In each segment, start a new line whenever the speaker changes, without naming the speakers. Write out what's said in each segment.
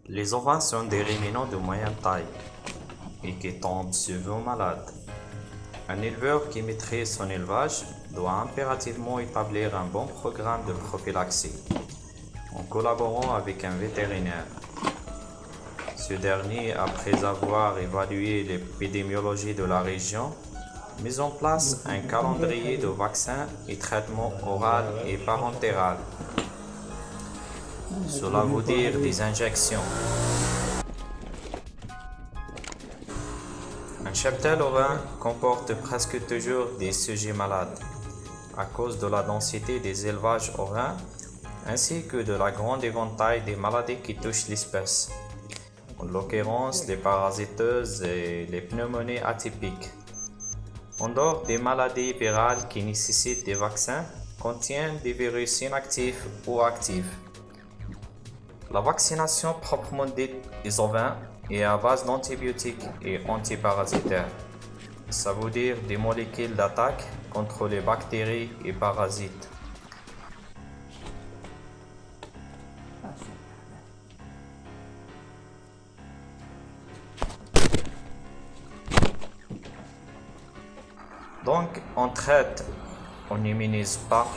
Les ovins sont des ruminants de moyenne taille et qui tombent souvent malades. Un éleveur qui maîtrise son élevage doit impérativement établir un bon programme de prophylaxie en collaborant avec un vétérinaire. Ce dernier, après avoir évalué l'épidémiologie de la région, met en place un calendrier de vaccins et traitements oral et parentéral. Cela veut dire des injections. Un cheptel ovin comporte presque toujours des sujets malades à cause de la densité des élevages ovins ainsi que de la grande éventail des maladies qui touchent l'espèce, en l'occurrence les parasiteuses et les pneumonies atypiques. En dehors des maladies virales qui nécessitent des vaccins, contiennent des virus inactifs ou actifs. La vaccination proprement dite des ovins est à base d'antibiotiques et antiparasitaires. Ça veut dire des molécules d'attaque contre les bactéries et parasites. Donc, on traite, on n'immunise pas,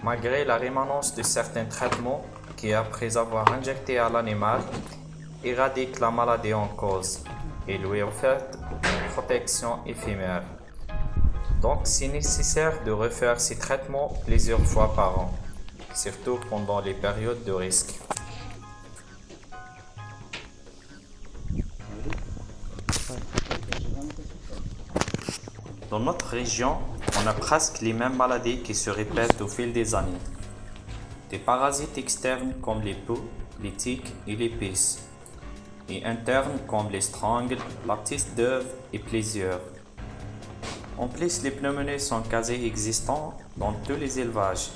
malgré la rémanence de certains traitements qui, après avoir injecté à l'animal, éradiquent la maladie en cause et lui offrent une protection éphémère. Donc, c'est nécessaire de refaire ces traitements plusieurs fois par an, surtout pendant les périodes de risque. Dans notre région, on a presque les mêmes maladies qui se répètent au fil des années. Des parasites externes comme les poux, les tiques et les pices, et internes comme les strangles, la ptisse d'œuf et plusieurs. En plus, les pneumonies sont quasi existantes dans tous les élevages.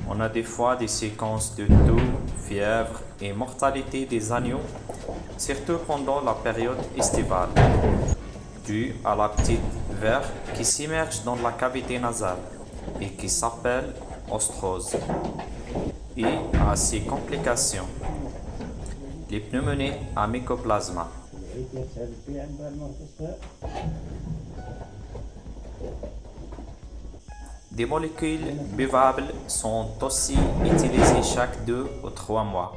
On a des fois des séquences de toux, fièvre et mortalité des agneaux, surtout pendant la période estivale, due à la petite ver qui s'immerge dans la cavité nasale et qui s'appelle ostrose, et à ses complications, les pneumonies à mycoplasma. Des molécules buvables sont aussi utilisées chaque 2 ou 3 mois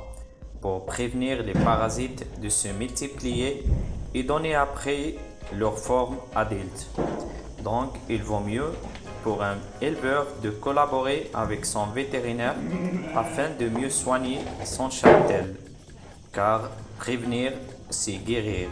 pour prévenir les parasites de se multiplier et donner après leur forme adulte. Donc, il vaut mieux pour un éleveur de collaborer avec son vétérinaire afin de mieux soigner son cheptel, car prévenir, c'est guérir.